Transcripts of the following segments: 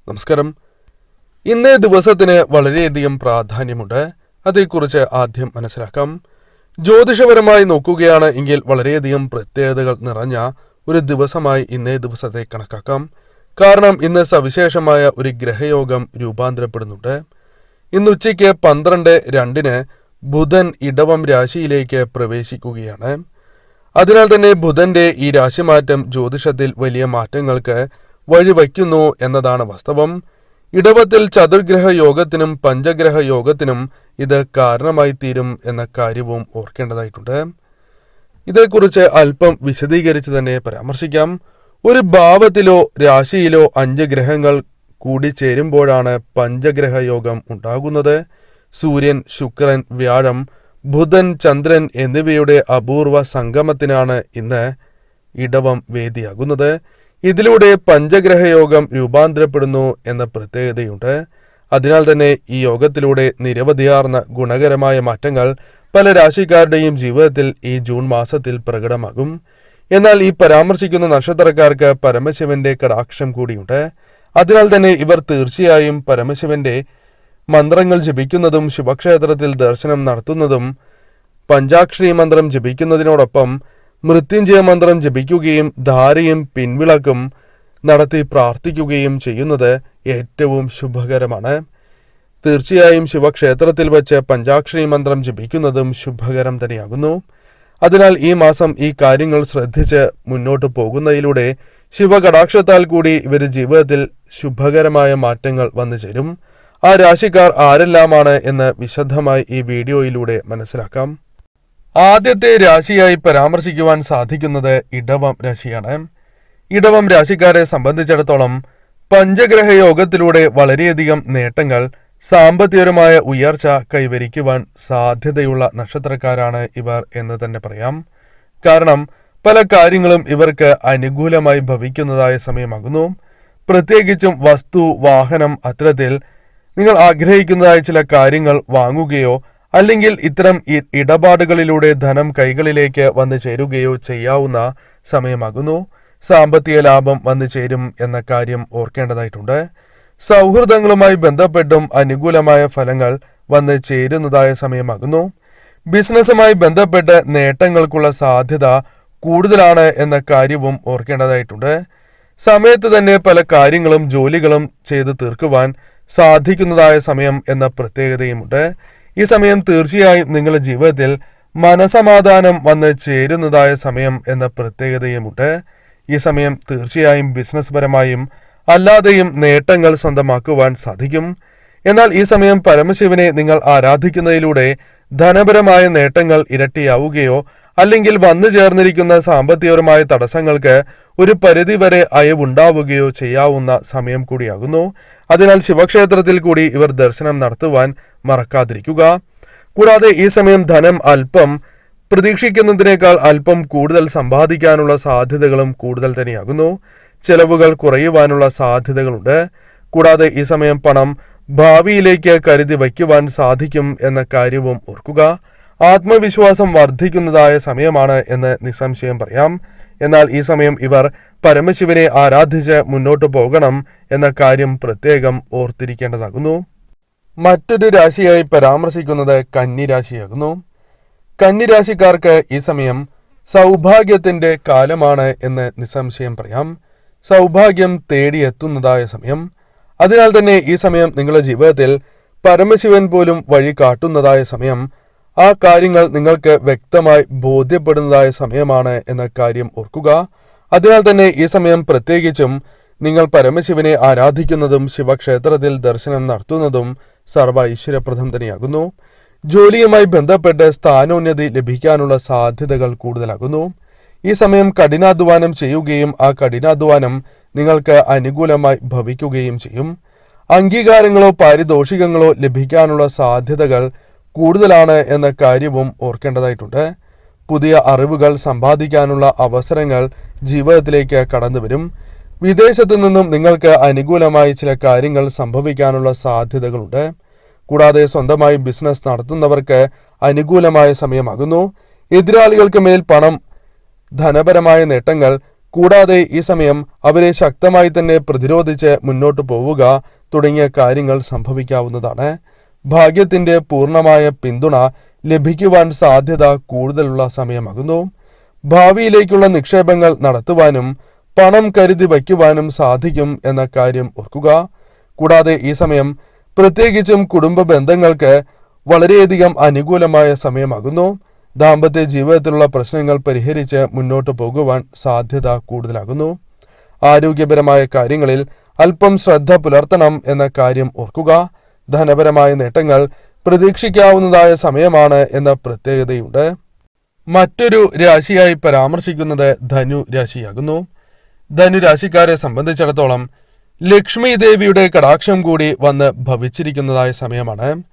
നമസ്കാരം. ഇന്നേ ദിവസത്തിന് വളരെയധികം പ്രാധാന്യമുണ്ട്. അതേക്കുറിച്ച് ആദ്യം മനസ്സിലാക്കാം. ജ്യോതിഷപരമായി നോക്കുകയാണ് എങ്കിൽ വളരെയധികം പ്രത്യേകതകൾ നിറഞ്ഞ ഒരു ദിവസമായി ഇന്നേ ദിവസത്തെ കണക്കാക്കാം. കാരണം ഇന്ന് സവിശേഷമായ ഒരു ഗ്രഹയോഗം രൂപാന്തരപ്പെടുന്നുണ്ട്. ഇന്ന് ഉച്ചയ്ക്ക് 12:02 ബുധൻ ഇടവം രാശിയിലേക്ക് പ്രവേശിക്കുകയാണ്. അതിനാൽ തന്നെ ബുധന്റെ ഈ രാശിമാറ്റം ജ്യോതിഷത്തിൽ വലിയ മാറ്റങ്ങൾക്ക് വഴിവയ്ക്കുന്നു എന്നതാണ് വാസ്തവം. ഇടവത്തിൽ ചതുർഗ്രഹ യോഗത്തിനും പഞ്ചഗ്രഹ യോഗത്തിനും ഇത് കാരണമായി തീരും എന്ന കാര്യവും ഓർക്കേണ്ടതായിട്ടുണ്ട്. ഇതേക്കുറിച്ച് അല്പം വിശദീകരിച്ച് തന്നെ പരാമർശിക്കാം. ഒരു ഭാവത്തിലോ രാശിയിലോ 5 ഗ്രഹങ്ങൾ കൂടി ചേരുമ്പോഴാണ് പഞ്ചഗ്രഹ യോഗം ഉണ്ടാകുന്നത്. സൂര്യൻ, ശുക്രൻ, വ്യാഴം, ബുധൻ, ചന്ദ്രൻ എന്നിവയുടെ അപൂർവ സംഗമത്തിനാണ് ഇന്ന് ഇടവം വേദിയാകുന്നത്. ഇതിലൂടെ പഞ്ചഗ്രഹയോഗം രൂപാന്തരപ്പെടുന്നു എന്ന പ്രത്യേകതയുണ്ട്. അതിനാൽ തന്നെ ഈ യോഗത്തിലൂടെ നിരവധിയാർന്ന ഗുണകരമായ മാറ്റങ്ങൾ പല രാശിക്കാരുടെയും ജീവിതത്തിൽ ഈ ജൂൺ മാസത്തിൽ പ്രകടമാകും. എന്നാൽ ഈ പരാമർശിക്കുന്ന നക്ഷത്രക്കാർക്ക് പരമശിവന്റെ കടാക്ഷം കൂടിയുണ്ട്. അതിനാൽ തന്നെ ഇവർ തീർച്ചയായും പരമശിവന്റെ മന്ത്രങ്ങൾ ജപിക്കുന്നതും ശിവക്ഷേത്രത്തിൽ ദർശനം നടത്തുന്നതും പഞ്ചാക്ഷരി മന്ത്രം ജപിക്കുന്നതിനോടൊപ്പം മൃത്യുഞ്ജയ മന്ത്രം ജപിക്കുകയും ധാരയും പിൻവിളക്കും നടത്തി പ്രാർത്ഥിക്കുകയും ചെയ്യുന്നത് ഏറ്റവും ശുഭകരമാണ്. തീർച്ചയായും ശിവക്ഷേത്രത്തിൽ വച്ച് പഞ്ചാക്ഷരി മന്ത്രം ജപിക്കുന്നതും ശുഭകരം തന്നെയാകുന്നു. അതിനാൽ ഈ മാസം ഈ കാര്യങ്ങൾ ശ്രദ്ധിച്ച് മുന്നോട്ട് പോകുന്നതിലൂടെ ശിവകടാക്ഷത്താൽ കൂടി ഇവരുടെ ജീവിതത്തിൽ ശുഭകരമായ മാറ്റങ്ങൾ വന്നു ചേരും. ആ രാശിക്കാർ ആരെല്ലാമാണ് എന്ന് വിശദമായി ഈ വീഡിയോയിലൂടെ മനസ്സിലാക്കാം. ആദ്യത്തെ രാശിയായി പരാമർശിക്കുവാൻ സാധിക്കുന്നത് ഇടവം രാശിയാണ്. ഇടവം രാശിക്കാരെ സംബന്ധിച്ചിടത്തോളം പഞ്ചഗ്രഹ യോഗത്തിലൂടെ വളരെയധികം നേട്ടങ്ങൾ, സാമ്പത്തികപരമായ ഉയർച്ച കൈവരിക്കുവാൻ സാധ്യതയുള്ള നക്ഷത്രക്കാരാണ് ഇവർ എന്ന് തന്നെ പറയാം. കാരണം പല കാര്യങ്ങളും ഇവർക്ക് അനുകൂലമായി ഭവിക്കുന്നതായ സമയമാകുന്നു. പ്രത്യേകിച്ചും വസ്തു, വാഹനം, അത്തരത്തിൽ നിങ്ങൾ ആഗ്രഹിക്കുന്നതായ ചില കാര്യങ്ങൾ വാങ്ങുകയോ അല്ലെങ്കിൽ ഇത്തരം ഇടപാടുകളിലൂടെ ധനം കൈകളിലേക്ക് വന്നു ചേരുകയോ ചെയ്യാവുന്ന സമയമാകുന്നു. സാമ്പത്തിക ലാഭം വന്നു ചേരും എന്ന കാര്യം ഓർക്കേണ്ടതായിട്ടുണ്ട്. സൗഹൃദങ്ങളുമായി ബന്ധപ്പെട്ടും അനുകൂലമായ ഫലങ്ങൾ വന്ന് ചേരുന്നതായ സമയമാകുന്നു. ബിസിനസ്സുമായി ബന്ധപ്പെട്ട് നേട്ടങ്ങൾക്കുള്ള സാധ്യത കൂടുതലാണ് എന്ന കാര്യവും ഓർക്കേണ്ടതായിട്ടുണ്ട്. സമയത്ത് തന്നെ പല കാര്യങ്ങളും ജോലികളും ചെയ്തു തീർക്കുവാൻ സാധിക്കുന്നതായ സമയം എന്ന പ്രത്യേകതയുമുണ്ട്. ഈ സമയം തീർച്ചയായും നിങ്ങളുടെ ജീവിതത്തിൽ മനസമാധാനം വന്ന് ചേരുന്നതായ സമയം എന്ന പ്രത്യേകതയുമുണ്ട്. ഈ സമയം തീർച്ചയായും ബിസിനസ് പരമായും അല്ലാതെയും നേട്ടങ്ങൾ സ്വന്തമാക്കുവാൻ സാധിക്കും. എന്നാൽ ഈ സമയം പരമശിവനെ നിങ്ങൾ ആരാധിക്കുന്നതിലൂടെ ധനപരമായ നേട്ടങ്ങൾ ഇരട്ടിയാവുകയോ അല്ലെങ്കിൽ വന്നു ചേർന്നിരിക്കുന്ന സാമ്പത്തികപരമായ തടസ്സങ്ങൾക്ക് ഒരു പരിധിവരെ അയവുണ്ടാവുകയോ ചെയ്യാവുന്ന സമയം കൂടിയാകുന്നു. അതിനാൽ ശിവക്ഷേത്രത്തിൽ കൂടി ഇവർ ദർശനം നടത്തുവാൻ മറക്കാതിരിക്കുക. കൂടാതെ ഈ സമയം ധനം അല്പം പ്രതീക്ഷിക്കുന്നതിനേക്കാൾ അല്പം കൂടുതൽ സമ്പാദിക്കാനുള്ള സാധ്യതകളും കൂടുതൽ തന്നെയാകുന്നു. ചെലവുകൾ കുറയുവാനുള്ള സാധ്യതകളുണ്ട്. കൂടാതെ ഈ സമയം പണം ഭാവിയിലേക്ക് കരുതി വയ്ക്കുവാൻ സാധിക്കും എന്ന കാര്യവും ഓർക്കുക. ആത്മവിശ്വാസം വർദ്ധിക്കുന്നതായ സമയമാണ് എന്ന് നിസ്സംശയം പറയാം. എന്നാൽ ഈ സമയം ഇവർ പരമശിവനെ ആരാധിച്ച് മുന്നോട്ടു പോകണം എന്ന കാര്യം പ്രത്യേകം ഓർത്തിരിക്കേണ്ടതാകുന്നു. മറ്റൊരു രാശിയായി പരാമർശിക്കുന്നത് കന്നിരാശിയാകുന്നു. കന്നിരാശിക്കാർക്ക് ഈ സമയം സൗഭാഗ്യത്തിന്റെ കാലമാണ് എന്ന് നിസ്സംശയം പറയാം. സൗഭാഗ്യം തേടിയെത്തുന്നതായ സമയം. അതിനാൽ തന്നെ ഈ സമയം നിങ്ങളുടെ ജീവിതത്തിൽ പരമശിവൻ പോലും വഴി കാട്ടുന്നതായ സമയം. ആ കാര്യങ്ങൾ നിങ്ങൾക്ക് വ്യക്തമായി ബോധ്യപ്പെടുന്നതായ സമയമാണ് എന്ന കാര്യം ഓർക്കുക. അതിനാൽ തന്നെ ഈ സമയം പ്രത്യേകിച്ചും നിങ്ങൾ പരമശിവനെ ആരാധിക്കുന്നതും ശിവക്ഷേത്രത്തിൽ ദർശനം നടത്തുന്നതും സർവ്വ ഐശ്വര്യപ്രദം തന്നെയാകുന്നു. ജോലിയുമായി ബന്ധപ്പെട്ട് സ്ഥാനോന്നതി ലഭിക്കാനുള്ള സാധ്യതകൾ കൂടുതലാകുന്നു. ഈ സമയം കഠിനാധ്വാനം ചെയ്യുകയും ആ കഠിനാധ്വാനം നിങ്ങൾക്ക് അനുകൂലമായി ഭവിക്കുകയും ചെയ്യും. അംഗീകാരങ്ങളോ പാരിതോഷികങ്ങളോ ലഭിക്കാനുള്ള സാധ്യതകൾ കൂടുതലാണ് എന്ന കാര്യവും ഓർക്കേണ്ടതായിട്ടുണ്ട്. പുതിയ അറിവുകൾ സമ്പാദിക്കാനുള്ള അവസരങ്ങൾ ജീവിതത്തിലേക്ക് കടന്നുവരും. വിദേശത്തു നിന്നും നിങ്ങൾക്ക് അനുകൂലമായി ചില കാര്യങ്ങൾ സംഭവിക്കാനുള്ള സാധ്യതകളുണ്ട്. കൂടാതെ സ്വന്തമായി ബിസിനസ് നടത്തുന്നവർക്ക് അനുകൂലമായ സമയമാകുന്നു. എതിരാളികൾക്ക് മേൽ പണം, ധനപരമായ നേട്ടങ്ങൾ, കൂടാതെ ഈ സമയം അവരെ ശക്തമായി തന്നെ പ്രതിരോധിച്ച് മുന്നോട്ടു പോവുക തുടങ്ങിയ കാര്യങ്ങൾ സംഭവിക്കാവുന്നതാണ്. ഭാഗ്യത്തിന്റെ പൂർണ്ണമായ പിന്തുണ ലഭിക്കുവാൻ സാധ്യത കൂടുതലുള്ള സമയമാകുന്നു. ഭാവിയിലേക്കുള്ള നിക്ഷേപങ്ങൾ നടത്തുവാനും പണം കരുതി വയ്ക്കുവാനും സാധിക്കും എന്ന കാര്യം ഓർക്കുക. കൂടാതെ ഈ സമയം പ്രത്യേകിച്ചും കുടുംബ ബന്ധങ്ങൾക്ക് വളരെയധികം അനുകൂലമായ സമയമാകുന്നു. ദാമ്പത്യ ജീവിതത്തിലുള്ള പ്രശ്നങ്ങൾ പരിഹരിച്ച് മുന്നോട്ടു പോകുവാൻ സാധ്യത കൂടുതലാകുന്നു. ആരോഗ്യപരമായ കാര്യങ്ങളിൽ അല്പം ശ്രദ്ധ പുലർത്തണം എന്ന കാര്യം ഓർക്കുക. ധനപരമായ നേട്ടങ്ങൾ പ്രതീക്ഷിക്കാവുന്നതായ സമയമാണ് എന്ന പ്രത്യേകതയുണ്ട്. മറ്റൊരു രാശിയായി പരാമർശിക്കുന്നത് ധനു രാശിയാകുന്നു. ധനുരാശിക്കാരെ സംബന്ധിച്ചിടത്തോളം ലക്ഷ്മി ദേവിയുടെ കടാക്ഷം കൂടി വന്ന് ഭവിച്ചിരിക്കുന്നതായ സമയമാണ്.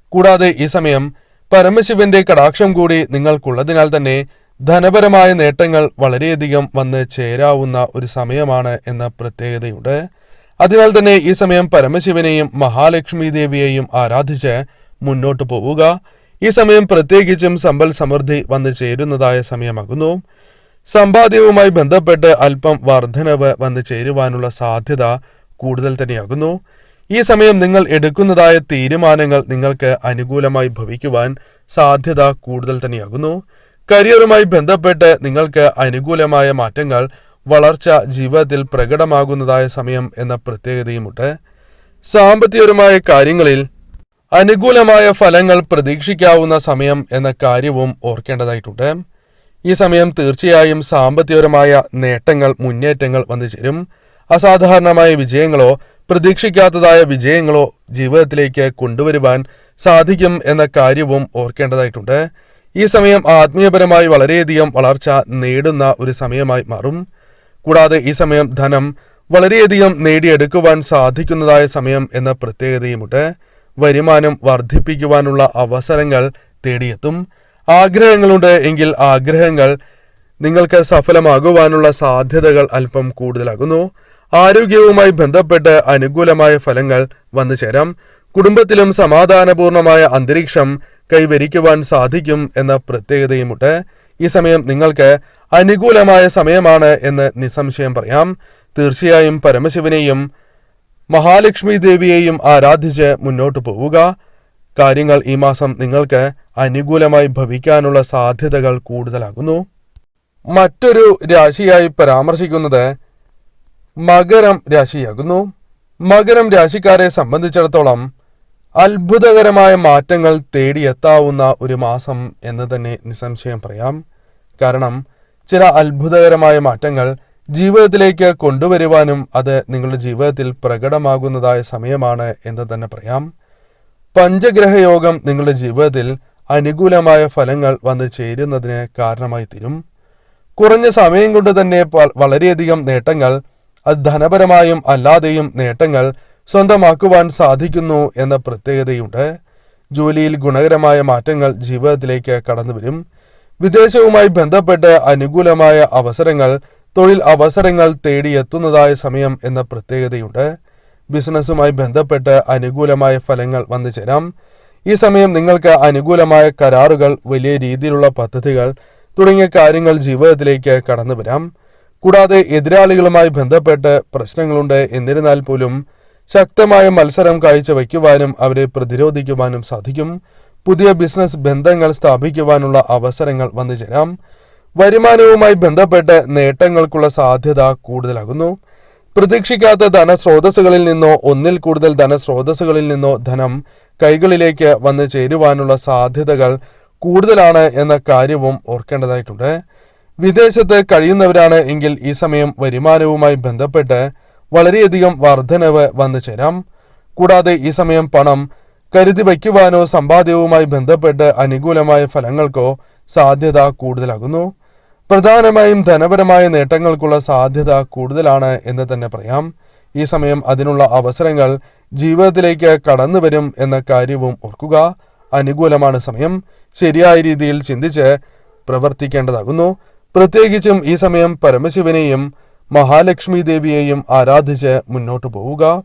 കൂടാതെ ഈ സമയം പരമശിവന്റെ കടാക്ഷം കൂടി നിങ്ങൾക്കുള്ളതിനാൽ തന്നെ ധനപരമായ നേട്ടങ്ങൾ വളരെയധികം വന്ന് ചേരാവുന്ന ഒരു സമയമാണ് എന്ന പ്രത്യേകതയുണ്ട്. അതിനാൽ തന്നെ ഈ സമയം പരമശിവനെയും മഹാലക്ഷ്മി ദേവിയെയും ആരാധിച്ച് മുന്നോട്ടു പോവുക. ഈ സമയം പ്രത്യേകിച്ചും സമ്പൽ സമൃദ്ധി വന്നു ചേരുന്നതായ സമയമാകുന്നു. സമ്പാദ്യവുമായി ബന്ധപ്പെട്ട് അല്പം വർധനവ് വന്നു ചേരുവാനുള്ള സാധ്യത കൂടുതൽ തന്നെയാകുന്നു. ഈ സമയം നിങ്ങൾ എടുക്കുന്നതായ തീരുമാനങ്ങൾ നിങ്ങൾക്ക് അനുകൂലമായി ഭവിക്കുവാൻ സാധ്യത കൂടുതൽ തന്നെയാകുന്നു. കരിയറുമായി ബന്ധപ്പെട്ട് നിങ്ങൾക്ക് അനുകൂലമായ മാറ്റങ്ങൾ, വളർച്ച ജീവിതത്തിൽ പ്രകടമാകുന്നതായ സമയം എന്ന പ്രത്യേകതയുമുണ്ട്. സാമ്പത്തികപരമായ കാര്യങ്ങളിൽ അനുകൂലമായ ഫലങ്ങൾ പ്രതീക്ഷിക്കാവുന്ന സമയം എന്ന കാര്യവും ഓർക്കേണ്ടതായിട്ടുണ്ട്. ഈ സമയം തീർച്ചയായും സാമ്പത്തികപരമായ നേട്ടങ്ങൾ, മുന്നേറ്റങ്ങൾ വന്നു ചേരും. അസാധാരണമായ വിജയങ്ങളോ പ്രതീക്ഷിക്കാത്തതായ വിജയങ്ങളോ ജീവിതത്തിലേക്ക് കൊണ്ടുവരുവാൻ സാധിക്കും എന്ന കാര്യവും ഓർക്കേണ്ടതായിട്ടുണ്ട്. ഈ സമയം ആത്മീയപരമായി വളരെയധികം വളർച്ച നേടുന്ന ഒരു സമയമായി മാറും. കൂടാതെ ഈ സമയം ധനം വളരെയധികം നേടിയെടുക്കുവാൻ സാധിക്കുന്നതായ സമയം എന്ന പ്രത്യേകതയുമുണ്ട്. വരുമാനം വർദ്ധിപ്പിക്കുവാനുള്ള അവസരങ്ങൾ തേടിയെത്തും. ആഗ്രഹങ്ങളുണ്ട് എങ്കിൽ ആഗ്രഹങ്ങൾ നിങ്ങൾക്ക് സഫലമാകുവാനുള്ള സാധ്യതകൾ അല്പം കൂടുതലാകുന്നു. ആരോഗ്യവുമായി ബന്ധപ്പെട്ട് അനുകൂലമായ ഫലങ്ങൾ വന്നു ചേരാം. കുടുംബത്തിലും സമാധാനപൂർണമായ അന്തരീക്ഷം കൈവരിക്കുവാൻ സാധിക്കും എന്ന പ്രത്യേകതയുമുണ്ട്. ഈ സമയം നിങ്ങൾക്ക് അനുകൂലമായ സമയമാണ് എന്ന് നിസ്സംശയം പറയാം. തീർച്ചയായും പരമശിവനെയും മഹാലക്ഷ്മി ദേവിയെയും ആരാധിച്ച് മുന്നോട്ടു പോവുക. കാര്യങ്ങൾ ഈ മാസം നിങ്ങൾക്ക് അനുകൂലമായി ഭവിക്കാനുള്ള സാധ്യതകൾ കൂടുതലാകുന്നു. മറ്റൊരു രാശിയായി പരാമർശിക്കുന്നത് മകരം രാശിയാകുന്നു. മകരം രാശിക്കാരെ സംബന്ധിച്ചിടത്തോളം അത്ഭുതകരമായ മാറ്റങ്ങൾ തേടിയെത്താവുന്ന ഒരു മാസം എന്ന് തന്നെ നിസ്സംശയം പറയാം. കാരണം ചില അത്ഭുതകരമായ മാറ്റങ്ങൾ ജീവിതത്തിലേക്ക് കൊണ്ടുവരുവാനും അത് നിങ്ങളുടെ ജീവിതത്തിൽ പ്രകടമാകുന്നതായ സമയമാണ് എന്ന് തന്നെ പറയാം. പഞ്ചഗ്രഹയോഗം നിങ്ങളുടെ ജീവിതത്തിൽ അനുകൂലമായ ഫലങ്ങൾ വന്നു ചേരുന്നതിന് കാരണമായി തീരും. കുറഞ്ഞ സമയം കൊണ്ട് തന്നെ വളരെയധികം നേട്ടങ്ങൾ, അത് ധനപരമായും അല്ലാതെയും നേട്ടങ്ങൾ സ്വന്തമാക്കുവാൻ സാധിക്കുന്നു എന്ന പ്രത്യേകതയുണ്ട്. ജോലിയിൽ ഗുണകരമായ മാറ്റങ്ങൾ ജീവിതത്തിലേക്ക് കടന്നുവരും. വിദേശവുമായി ബന്ധപ്പെട്ട് അനുകൂലമായ അവസരങ്ങൾ, തൊഴിൽ അവസരങ്ങൾ തേടിയെത്തുന്നതായ സമയം എന്ന പ്രത്യേകതയുണ്ട്. ബിസിനസ്സുമായി ബന്ധപ്പെട്ട് അനുകൂലമായ ഫലങ്ങൾ വന്നു ചേരാം. ഈ സമയം നിങ്ങൾക്ക് അനുകൂലമായ കരാറുകൾ, വലിയ രീതിയിലുള്ള പദ്ധതികൾ തുടങ്ങിയ കാര്യങ്ങൾ ജീവിതത്തിലേക്ക് കടന്നു വരാം. കൂടാതെ എതിരാളികളുമായി ബന്ധപ്പെട്ട് പ്രശ്നങ്ങളുണ്ട്. എന്നിരുന്നാൽ പോലും ശക്തമായ മത്സരം കാഴ്ചവെക്കുവാനും അവരെ പ്രതിരോധിക്കുവാനും സാധിക്കും. പുതിയ ബിസിനസ് ബന്ധങ്ങൾ സ്ഥാപിക്കുവാനുള്ള അവസരങ്ങൾ വന്നു ചേരാം. വരുമാനവുമായി ബന്ധപ്പെട്ട് നേട്ടങ്ങൾക്കുള്ള സാധ്യത കൂടുതലാകുന്നു. പ്രതീക്ഷിക്കാത്ത ധനസ്രോതസ്സുകളിൽ നിന്നോ ഒന്നിൽ കൂടുതൽ ധനസ്രോതസ്സുകളിൽ നിന്നോ ധനം കൈകളിലേക്ക് വന്നു ചേരുവാനുള്ള സാധ്യതകൾ കൂടുതലാണ് എന്ന കാര്യവും ഓർക്കേണ്ടതായിട്ടുണ്ട്. വിദേശത്ത് കഴിയുന്നവരാണ് എങ്കിൽ ഈ സമയം വരുമാനവുമായി ബന്ധപ്പെട്ട് വളരെയധികം വർധനവ് വന്നു ചേരാം. കൂടാതെ ഈ സമയം പണം കരുതി വയ്ക്കുവാനോ സമ്പാദ്യവുമായി ബന്ധപ്പെട്ട് അനുകൂലമായ ഫലങ്ങൾക്കോ സാധ്യത കൂടുതലാകുന്നു. പ്രധാനമായും ധനപരമായ നേട്ടങ്ങൾക്കുള്ള സാധ്യത കൂടുതലാണ് എന്ന് തന്നെ പറയാം. ഈ സമയം അതിനുള്ള അവസരങ്ങൾ ജീവിതത്തിലേക്ക് കടന്നു വരും എന്ന കാര്യവും ഓർക്കുക. അനുകൂലമാണ് സമയം. ശരിയായ രീതിയിൽ ചിന്തിച്ച് പ്രവർത്തിക്കേണ്ടതാകുന്നു. പ്രത്യേകിച്ചും ഈ സമയം പരമശിവനെയും മഹാലക്ഷ്മി ദേവിയെയും ആരാധിച്ച് മുന്നോട്ടു പോവുക.